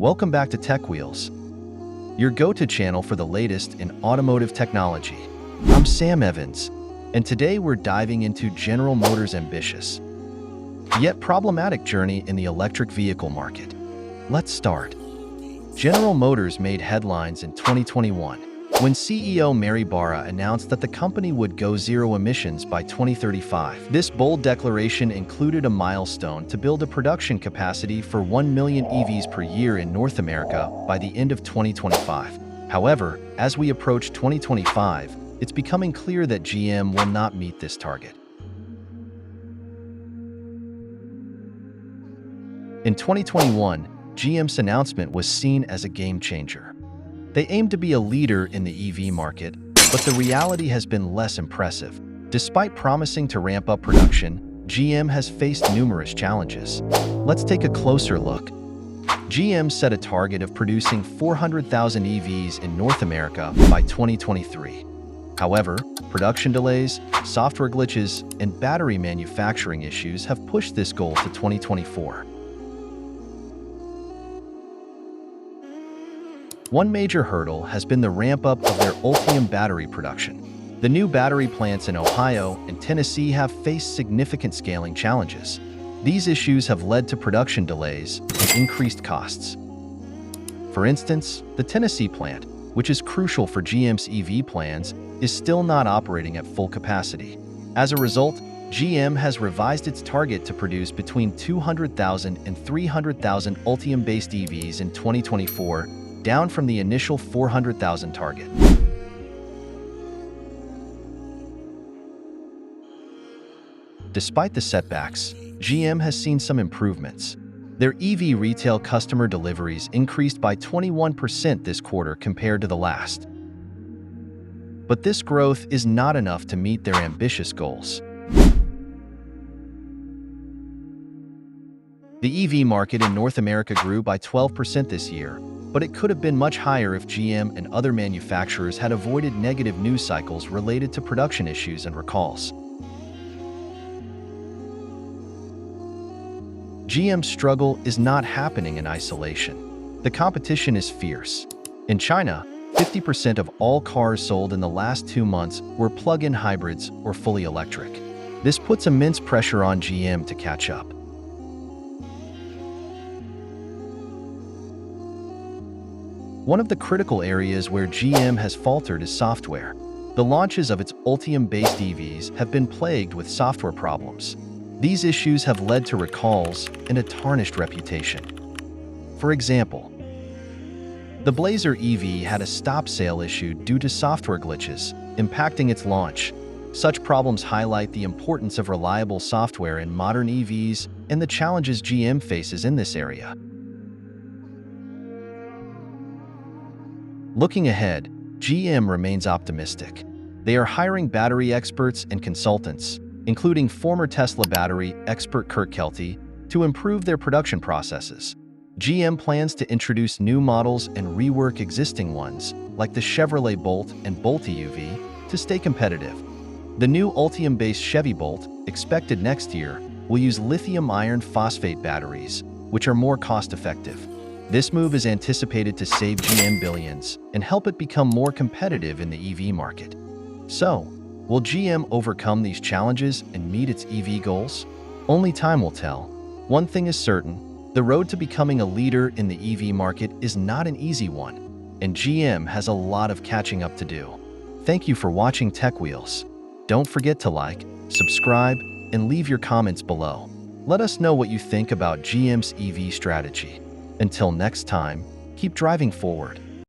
Welcome back to Tech Wheels, your go-to channel for the latest in automotive technology. I'm Sam Evans, and today we're diving into General Motors' ambitious, yet problematic journey in the electric vehicle market. Let's start. General Motors made headlines in 2021 when CEO Mary Barra announced that the company would go zero emissions by 2035. This bold declaration included a milestone to build a production capacity for 1 million EVs per year in North America by the end of 2025. However, as we approach 2025, it's becoming clear that GM will not meet this target. In 2021, GM's announcement was seen as a game changer. They aimed to be a leader in the EV market, but the reality has been less impressive. Despite promising to ramp up production, GM has faced numerous challenges. Let's take a closer look. GM set a target of producing 400,000 EVs in North America by 2023. However, production delays, software glitches, and battery manufacturing issues have pushed this goal to 2024. One major hurdle has been the ramp-up of their Ultium battery production. The new battery plants in Ohio and Tennessee have faced significant scaling challenges. These issues have led to production delays and increased costs. For instance, the Tennessee plant, which is crucial for GM's EV plans, is still not operating at full capacity. As a result, GM has revised its target to produce between 200,000 and 300,000 Ultium-based EVs in 2024, down from the initial 400,000 target. Despite the setbacks, GM has seen some improvements. Their EV retail customer deliveries increased by 21% this quarter compared to the last. But this growth is not enough to meet their ambitious goals. The EV market in North America grew by 12% this year, but it could have been much higher if GM and other manufacturers had avoided negative news cycles related to production issues and recalls. GM's struggle is not happening in isolation. The competition is fierce. In China, 50% of all cars sold in the last 2 months were plug-in hybrids or fully electric. This puts immense pressure on GM to catch up. One of the critical areas where GM has faltered is software. The launches of its Ultium-based EVs have been plagued with software problems. These issues have led to recalls and a tarnished reputation. For example, the Blazer EV had a stop sale issue due to software glitches, impacting its launch. Such problems highlight the importance of reliable software in modern EVs and the challenges GM faces in this area. Looking ahead, GM remains optimistic. They are hiring battery experts and consultants, including former Tesla battery expert Kurt Kelty, to improve their production processes. GM plans to introduce new models and rework existing ones, like the Chevrolet Bolt and Bolt EUV, to stay competitive. The new Ultium-based Chevy Bolt, expected next year, will use lithium iron phosphate batteries, which are more cost-effective. This move is anticipated to save GM billions and help it become more competitive in the EV market. So, will GM overcome these challenges and meet its EV goals? Only time will tell. One thing is certain, the road to becoming a leader in the EV market is not an easy one, and GM has a lot of catching up to do. Thank you for watching Tech Wheels. Don't forget to like, subscribe, and leave your comments below. Let us know what you think about GM's EV strategy. Until next time, keep driving forward.